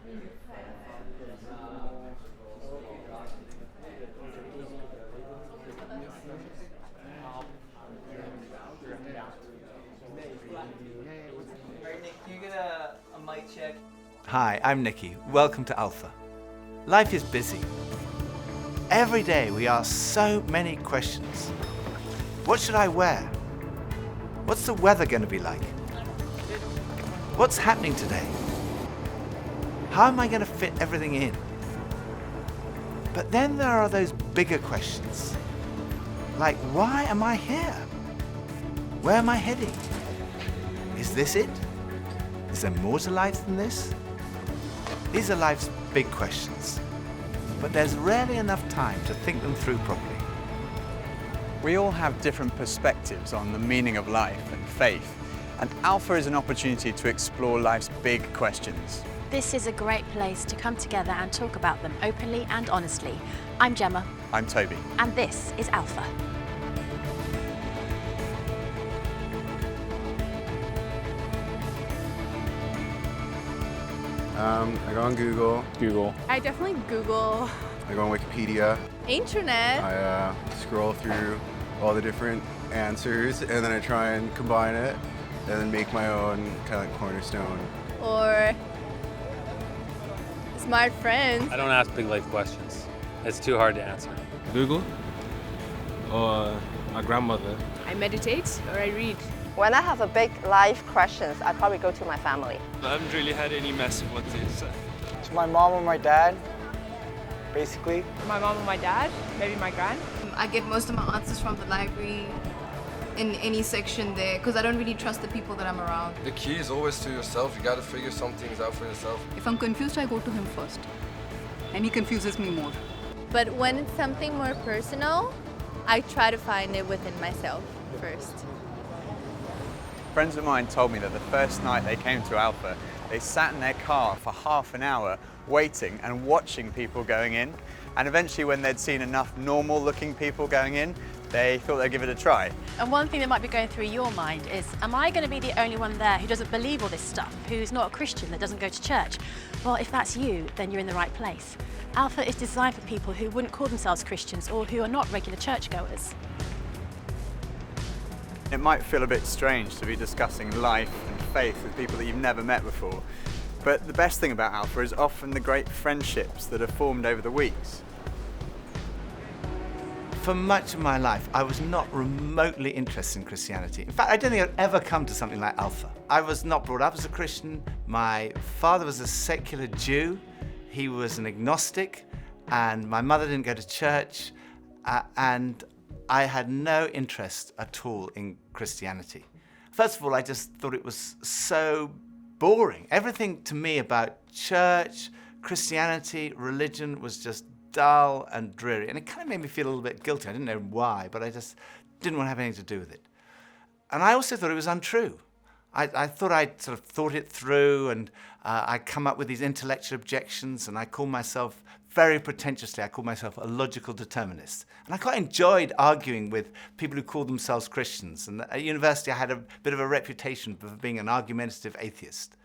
Alright, Nick, can you get a mic check? Hi, I'm Nicky. Welcome to Alpha. Life is busy. Every day we ask so many questions. What should I wear? What's the weather going to be like? What's happening today? How am I going to fit everything in? But then there are those bigger questions. Like, why am I here? Where am I heading? Is this it? Is there more to life than this? These are life's big questions, but there's rarely enough time to think them through properly. We all have different perspectives on the meaning of life and faith, and Alpha is an opportunity to explore life's big questions. This is a great place to come together and talk about them openly and honestly. I'm Gemma. I'm Toby. And this is Alpha. I go on Google. I definitely Google. I go on Wikipedia. Internet. I scroll through all the different answers and then I try and combine it and then make my own kind of like cornerstone. Or smart friends. I don't ask big life questions. It's too hard to answer. Google or my grandmother. I meditate or I read. When I have a big life questions, I probably go to my family. I haven't really had any massive ones yet. It's my mom or my dad, basically. My mom and my dad, maybe my grand. I get most of my answers from the library in any section there because I don't really trust the people that I'm around. The key is always to yourself. You got to figure some things out for yourself. If I'm confused, I go to him first. And he confuses me more. But when it's something more personal, I try to find it within myself first. Friends of mine told me that the first night they came to Alpha, they sat in their car for half an hour waiting and watching people going in. And eventually when they'd seen enough normal looking people going in, they thought they'd give it a try. And one thing that might be going through your mind is, am I going to be the only one there who doesn't believe all this stuff, who's not a Christian, that doesn't go to church? Well, if that's you, then you're in the right place. Alpha is designed for people who wouldn't call themselves Christians or who are not regular churchgoers. It might feel a bit strange to be discussing life and faith with people that you've never met before, but the best thing about Alpha is often the great friendships that are formed over the weeks. For much of my life, I was not remotely interested in Christianity. In fact, I don't think I'd ever come to something like Alpha. I was not brought up as a Christian. My father was a secular Jew. He was an agnostic, and my mother didn't go to church, and I had no interest at all in Christianity. First of all, I just thought it was so boring. Everything to me about church, Christianity, religion was just dull and dreary. And it kind of made me feel a little bit guilty. I didn't know why, but I just didn't want to have anything to do with it. And I also thought it was untrue. I thought I'd sort of thought it through, and I'd come up with these intellectual objections, and I called myself, very pretentiously, I called myself a logical determinist. And I quite enjoyed arguing with people who called themselves Christians. And at university, I had a bit of a reputation for being an argumentative atheist.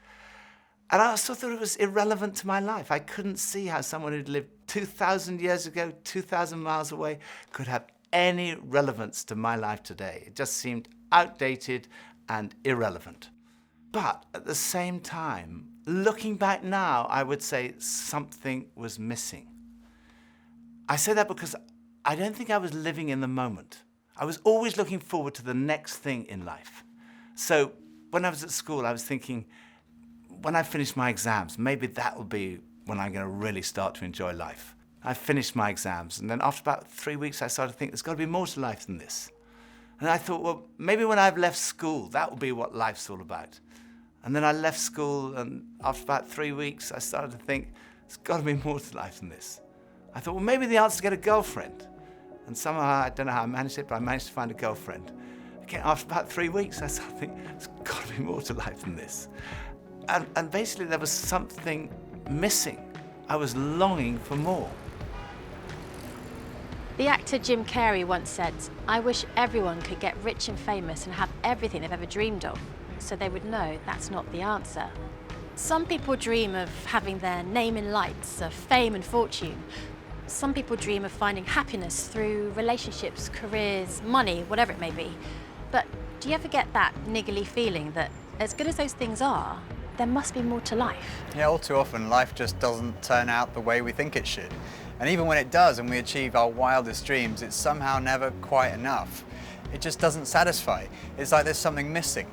And I also thought it was irrelevant to my life. I couldn't see how someone who'd lived 2,000 years ago, 2,000 miles away, could have any relevance to my life today. It just seemed outdated and irrelevant. But at the same time, looking back now, I would say something was missing. I say that because I don't think I was living in the moment. I was always looking forward to the next thing in life. So when I was at school, I was thinking, when I finish my exams, maybe that will be when I'm going to really start to enjoy life. I finished my exams, and then after about 3 weeks, I started to think there's got to be more to life than this. And I thought, well, maybe when I've left school, that will be what life's all about. And then I left school, and after about 3 weeks, I started to think, there's got to be more to life than this. I thought, well, maybe the answer is to get a girlfriend. And somehow, I don't know how I managed it, but I managed to find a girlfriend. Again, after about 3 weeks, I started to think, there's got to be more to life than this. And basically, there was something missing. I was longing for more. The actor Jim Carrey once said, "I wish everyone could get rich and famous and have everything they've ever dreamed of, so they would know that's not the answer." Some people dream of having their name in lights, of fame and fortune. Some people dream of finding happiness through relationships, careers, money, whatever it may be. But do you ever get that niggly feeling that as good as those things are, there must be more to life? Yeah, all too often life just doesn't turn out the way we think it should. And even when it does and we achieve our wildest dreams, it's somehow never quite enough. It just doesn't satisfy. It's like there's something missing.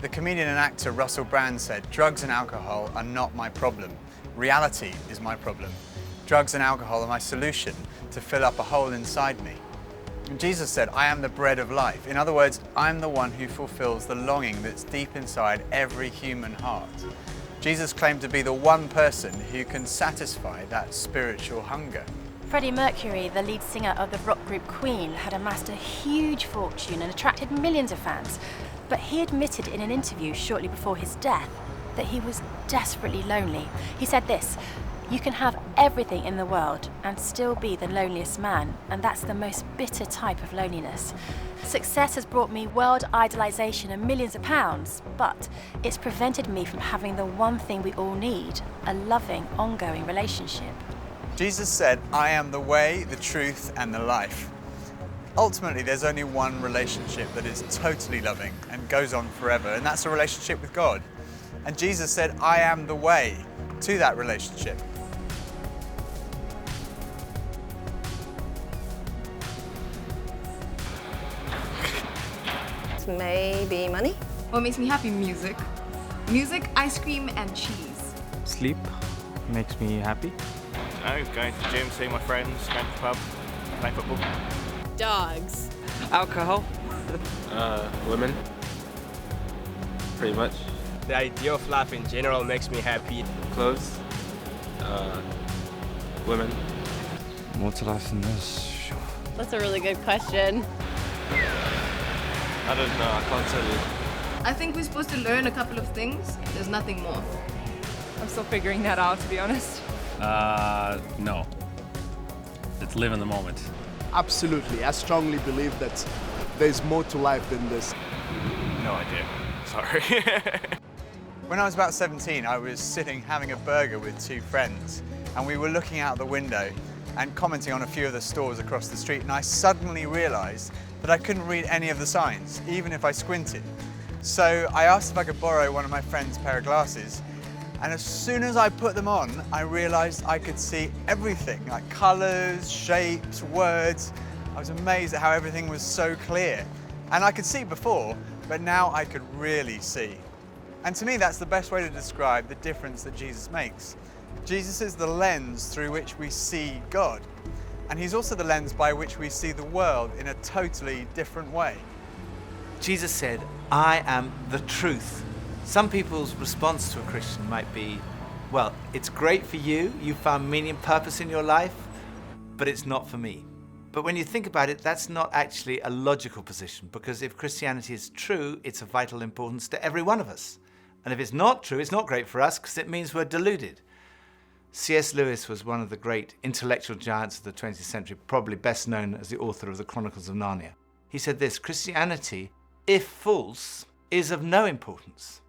The comedian and actor Russell Brand said, "Drugs and alcohol are not my problem. Reality is my problem. Drugs and alcohol are my solution to fill up a hole inside me." And Jesus said, "I am the bread of life." In other words, I'm the one who fulfills the longing that's deep inside every human heart. Jesus claimed to be the one person who can satisfy that spiritual hunger. Freddie Mercury, the lead singer of the rock group Queen, had amassed a huge fortune and attracted millions of fans. But he admitted in an interview shortly before his death that he was desperately lonely. He said this, "You can have everything in the world and still be the loneliest man, and that's the most bitter type of loneliness. Success has brought me world idolization and millions of pounds, but it's prevented me from having the one thing we all need, a loving, ongoing relationship." Jesus said, "I am the way, the truth, and the life." Ultimately, there's only one relationship that is totally loving and goes on forever, and that's a relationship with God. And Jesus said, "I am the way to that relationship." Maybe money? What makes me happy? Music. Music, ice cream, and cheese. Sleep makes me happy. Going to the gym, seeing my friends, going to the pub, playing football. Dogs. Alcohol. Women. Pretty much. The idea of life in general makes me happy. Clothes. Women. More to life than this. That's a really good question. I don't know, I can't tell you. I think we're supposed to learn a couple of things. There's nothing more. I'm still figuring that out, to be honest. No. Let's live in the moment. Absolutely. I strongly believe that there's more to life than this. No idea. Sorry. When I was about 17, I was sitting having a burger with two friends, and we were looking out the window and commenting on a few of the stores across the street, and I suddenly realized that I couldn't read any of the signs, even if I squinted. So I asked if I could borrow one of my friend's pair of glasses, and as soon as I put them on, I realized I could see everything, like colors, shapes, words. I was amazed at how everything was so clear. And I could see before, but now I could really see. And to me, that's the best way to describe the difference that Jesus makes. Jesus is the lens through which we see God. And he's also the lens by which we see the world in a totally different way. Jesus said, "I am the truth." Some people's response to a Christian might be, well, it's great for you, you found meaning and purpose in your life, but it's not for me. But when you think about it, that's not actually a logical position, because if Christianity is true, it's of vital importance to every one of us. And if it's not true, it's not great for us, because it means we're deluded. C.S. Lewis was one of the great intellectual giants of the 20th century, probably best known as the author of the Chronicles of Narnia. He said this, "Christianity, if false, is of no importance,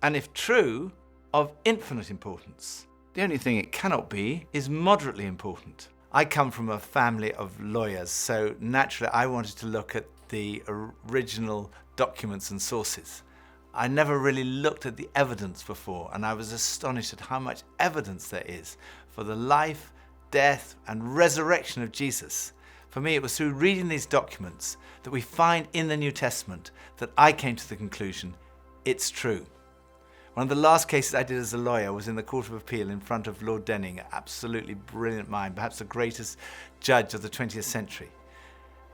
and if true, of infinite importance. The only thing it cannot be is moderately important." I come from a family of lawyers, so naturally I wanted to look at the original documents and sources. I never really looked at the evidence before, and I was astonished at how much evidence there is for the life, death, and resurrection of Jesus. For me, it was through reading these documents that we find in the New Testament that I came to the conclusion, it's true. One of the last cases I did as a lawyer was in the Court of Appeal in front of Lord Denning, an absolutely brilliant mind, perhaps the greatest judge of the 20th century.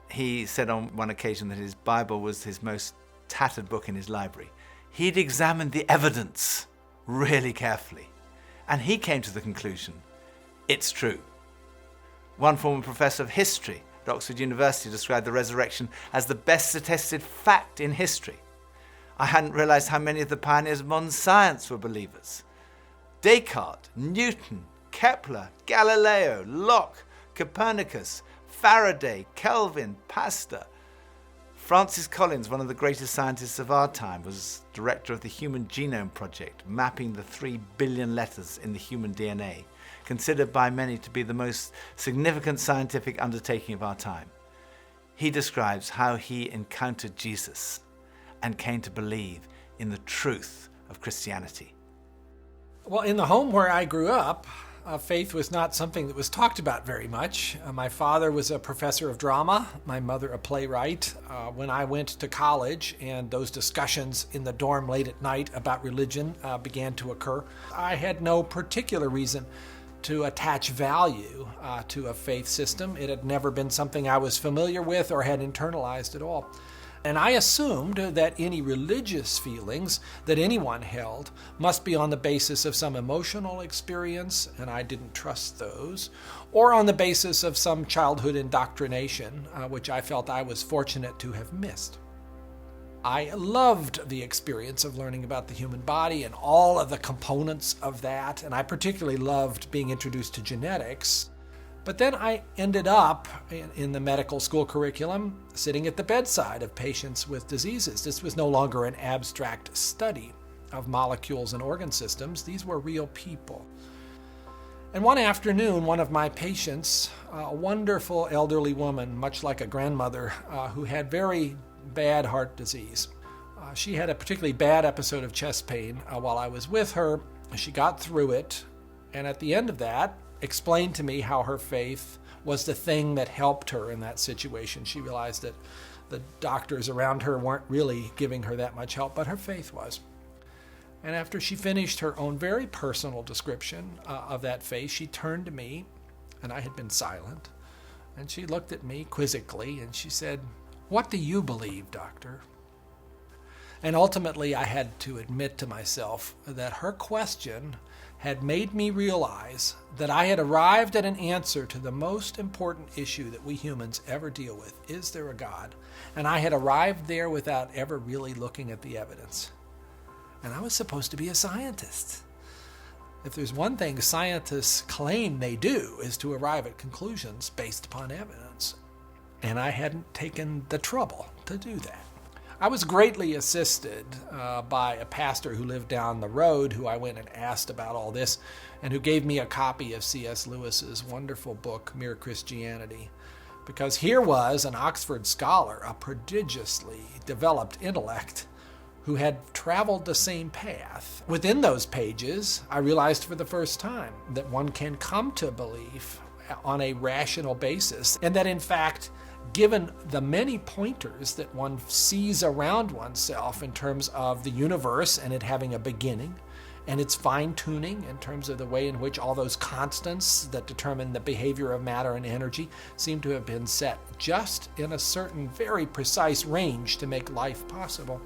He said on one occasion that his Bible was his most tattered book in his library. He'd examined the evidence really carefully, and he came to the conclusion, it's true. One former professor of history at Oxford University described the resurrection as the best attested fact in history. I hadn't realized how many of the pioneers of modern science were believers. Descartes, Newton, Kepler, Galileo, Locke, Copernicus, Faraday, Kelvin, Pasteur. Francis Collins, one of the greatest scientists of our time, was director of the Human Genome Project, mapping the 3 billion letters in the human DNA, considered by many to be the most significant scientific undertaking of our time. He describes how he encountered Jesus and came to believe in the truth of Christianity. Well, in the home where I grew up, faith was not something that was talked about very much. My father was a professor of drama, my mother a playwright. When I went to college and those discussions in the dorm late at night about religion began to occur, I had no particular reason to attach value to a faith system. It had never been something I was familiar with or had internalized at all. And I assumed that any religious feelings that anyone held must be on the basis of some emotional experience, and I didn't trust those, or on the basis of some childhood indoctrination, which I felt I was fortunate to have missed. I loved the experience of learning about the human body and all of the components of that, and I particularly loved being introduced to genetics. But then I ended up in the medical school curriculum sitting at the bedside of patients with diseases. This was no longer an abstract study of molecules and organ systems. These were real people. And one afternoon, one of my patients, a wonderful elderly woman, much like a grandmother, who had very bad heart disease. She had a particularly bad episode of chest pain while I was with her. She got through it, and at the end of that, explained to me how her faith was the thing that helped her in that situation. She realized that the doctors around her weren't really giving her that much help, but her faith was. And after she finished her own very personal description of that faith, she turned to me, and I had been silent, and she looked at me quizzically, and she said, "What do you believe, doctor?" And ultimately, I had to admit to myself that her question had made me realize that I had arrived at an answer to the most important issue that we humans ever deal with. Is there a God? And I had arrived there without ever really looking at the evidence. And I was supposed to be a scientist. If there's one thing scientists claim they do is to arrive at conclusions based upon evidence. And I hadn't taken the trouble to do that. I was greatly assisted by a pastor who lived down the road, who I went and asked about all this, and who gave me a copy of C.S. Lewis's wonderful book, Mere Christianity. Because here was an Oxford scholar, a prodigiously developed intellect, who had traveled the same path. Within those pages, I realized for the first time that one can come to belief on a rational basis, and that in fact, given the many pointers that one sees around oneself in terms of the universe and it having a beginning, and its fine-tuning in terms of the way in which all those constants that determine the behavior of matter and energy seem to have been set just in a certain very precise range to make life possible.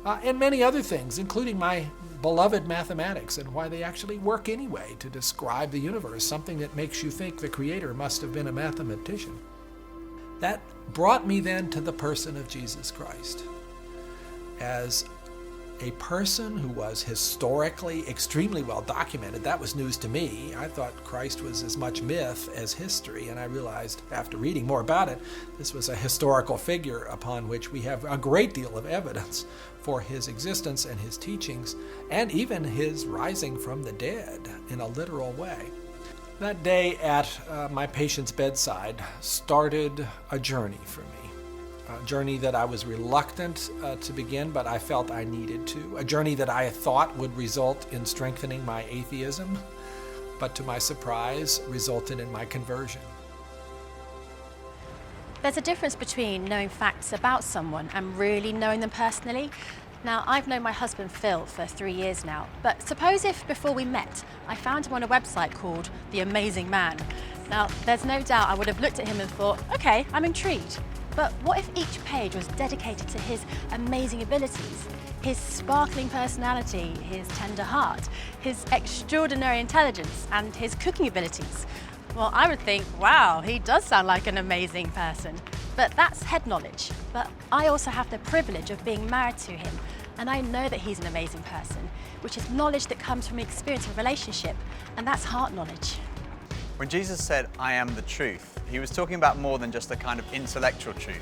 And many other things, including my beloved mathematics and why they actually work anyway to describe the universe, something that makes you think the Creator must have been a mathematician. That brought me then to the person of Jesus Christ as a person who was historically extremely well documented. That was news to me. I thought Christ was as much myth as history, and I realized after reading more about it, this was a historical figure upon which we have a great deal of evidence for his existence and his teachings, and even his rising from the dead in a literal way. That day at my patient's bedside started a journey for me, a journey that I was reluctant to begin, but I felt I needed to, a journey that I thought would result in strengthening my atheism, but to my surprise, resulted in my conversion. There's a difference between knowing facts about someone and really knowing them personally. Now, I've known my husband Phil for 3 years now, but suppose if before we met, I found him on a website called The Amazing Man. Now, there's no doubt I would have looked at him and thought, okay, I'm intrigued. But what if each page was dedicated to his amazing abilities, his sparkling personality, his tender heart, his extraordinary intelligence, and his cooking abilities? Well, I would think, wow, he does sound like an amazing person. But that's head knowledge. But I also have the privilege of being married to him, and I know that he's an amazing person, which is knowledge that comes from experience of a relationship, and that's heart knowledge. When Jesus said, "I am the truth," he was talking about more than just a kind of intellectual truth.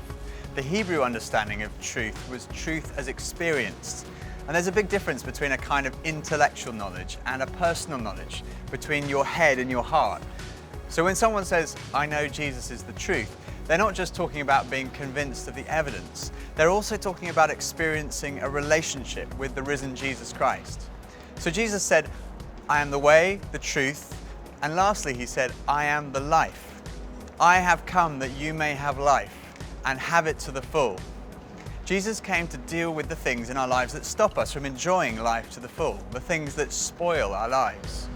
The Hebrew understanding of truth was truth as experienced. And there's a big difference between a kind of intellectual knowledge and a personal knowledge, between your head and your heart. So when someone says, I know Jesus is the truth, they're not just talking about being convinced of the evidence, they're also talking about experiencing a relationship with the risen Jesus Christ. So Jesus said, I am the way, the truth, and lastly he said, I am the life. I have come that you may have life and have it to the full. Jesus came to deal with the things in our lives that stop us from enjoying life to the full, the things that spoil our lives.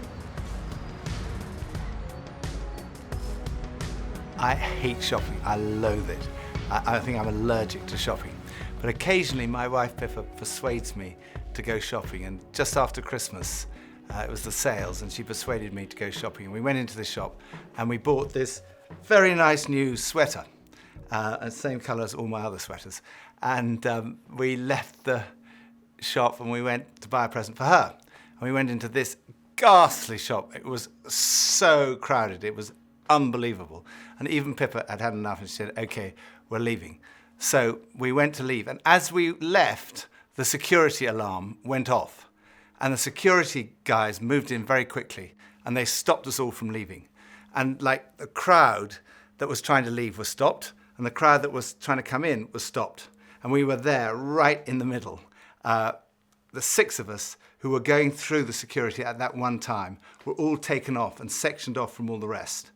I hate shopping. I loathe it. I think I'm allergic to shopping. But occasionally my wife Pippa persuades me to go shopping, and just after Christmas it was the sales and she persuaded me to go shopping, and we went into the shop and we bought this very nice new sweater, same colour as all my other sweaters, and we left the shop and we went to buy a present for her, and we went into this ghastly shop. It was so crowded, it was unbelievable, and even Pippa had had enough and she said, okay, we're leaving. So we went to leave, and as we left, the security alarm went off, and the security guys moved in very quickly and they stopped us all from leaving. And like the crowd that was trying to leave was stopped, and the crowd that was trying to come in was stopped, and we were there right in the middle. The 6 of us who were going through the security at that one time were all taken off and sectioned off from all the rest.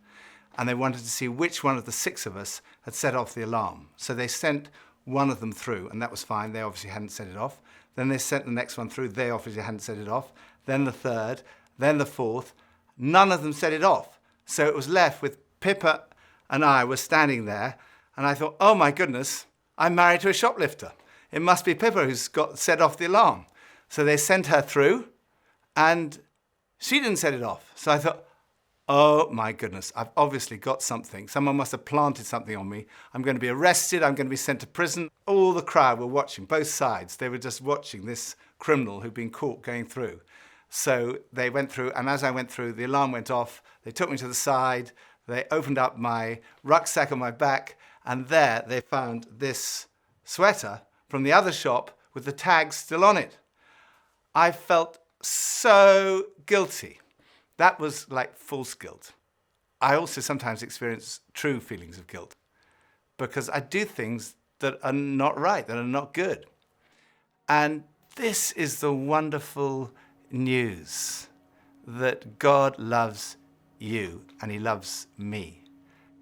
And they wanted to see which one of the 6 of us had set off the alarm. So they sent one of them through, and that was fine. They obviously hadn't set it off. Then they sent the next one through. They obviously hadn't set it off. Then the 3rd, then the 4th. None of them set it off. So it was left with Pippa and I were standing there, and I thought, oh my goodness, I'm married to a shoplifter. It must be Pippa who's got set off the alarm. So they sent her through, and she didn't set it off. So I thought, oh my goodness, I've obviously got something. Someone must have planted something on me. I'm going to be arrested. I'm going to be sent to prison. All the crowd were watching, both sides. They were just watching this criminal who'd been caught going through. So they went through, and as I went through, the alarm went off. They took me to the side. They opened up my rucksack on my back, and there they found this sweater from the other shop with the tag still on it. I felt so guilty. That was like false guilt. I also sometimes experience true feelings of guilt because I do things that are not right, that are not good. And this is the wonderful news that God loves you and he loves me.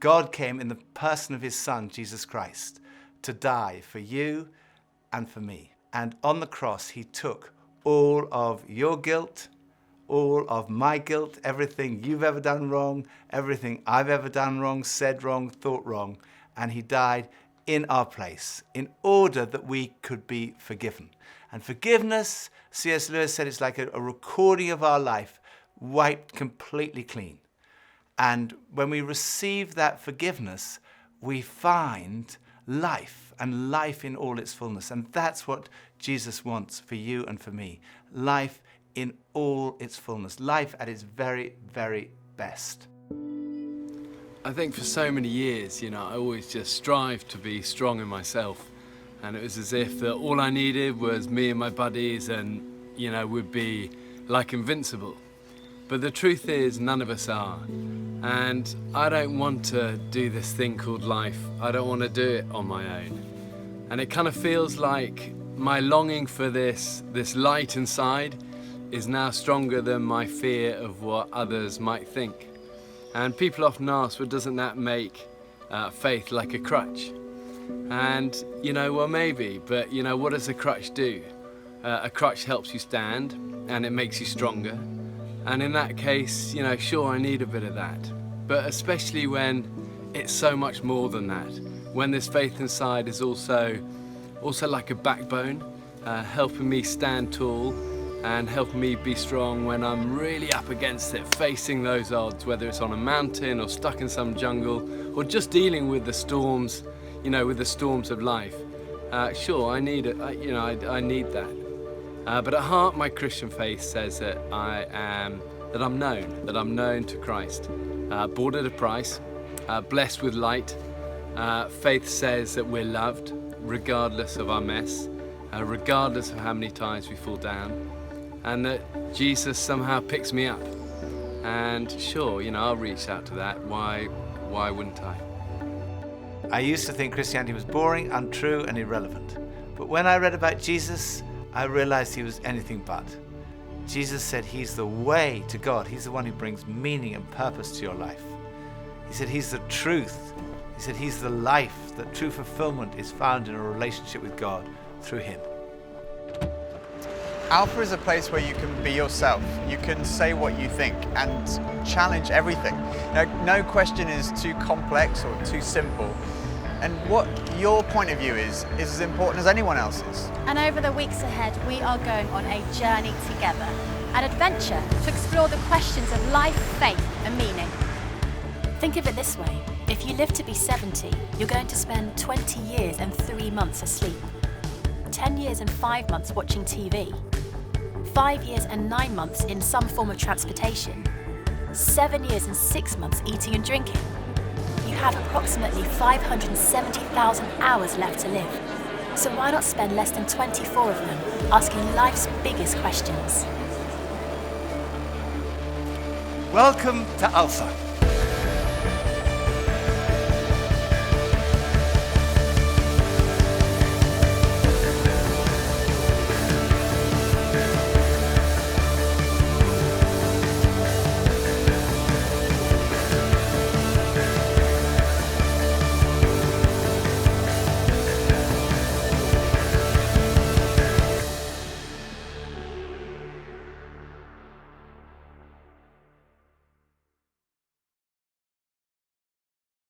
God came in the person of his Son, Jesus Christ, to die for you and for me. And on the cross, he took all of your guilt, all of my guilt, everything you've ever done wrong, everything I've ever done wrong, said wrong, thought wrong, and he died in our place in order that we could be forgiven. And forgiveness, C.S. Lewis said, it's like a recording of our life wiped completely clean. And when we receive that forgiveness, we find life, and life in all its fullness. And that's what Jesus wants for you and for me. Life in all its fullness. Life at its very, very best. I think for so many years, I always just strived to be strong in myself. And it was as if that all I needed was me and my buddies and, we'd be like invincible. But the truth is, none of us are. And I don't want to do this thing called life. I don't want to do it on my own. And it kind of feels like my longing for this light inside is now stronger than my fear of what others might think. And people often ask, well, doesn't that make faith like a crutch? And, well, maybe, but, what does a crutch do? A crutch helps you stand, and it makes you stronger. And in that case, sure, I need a bit of that. But especially when it's so much more than that. When this faith inside is also like a backbone, helping me stand tall and helping me be strong when I'm really up against it, facing those odds, whether it's on a mountain or stuck in some jungle or just dealing with the storms, with the storms of life. Sure, I need it, I need that. But at heart, my Christian faith says that I'm known to Christ, bought at a price, blessed with light, Faith says that we're loved regardless of our mess, regardless of how many times we fall down, and that Jesus somehow picks me up. And sure, I'll reach out to that. Why wouldn't I? I used to think Christianity was boring, untrue, and irrelevant. But when I read about Jesus, I realized he was anything but. Jesus said he's the way to God. He's the one who brings meaning and purpose to your life. He said he's the truth. He said he's the life, that true fulfillment is found in a relationship with God through him. Alpha is a place where you can be yourself. You can say what you think and challenge everything. No question is too complex or too simple. And what your point of view is as important as anyone else's. And over the weeks ahead, we are going on a journey together, an adventure to explore the questions of life, faith, and meaning. Think of it this way. If you live to be 70, you're going to spend 20 years and 3 months asleep, 10 years and 5 months watching TV, 5 years and 9 months in some form of transportation, 7 years and 6 months eating and drinking. You have approximately 570,000 hours left to live. So why not spend less than 24 of them asking life's biggest questions? Welcome to Alpha.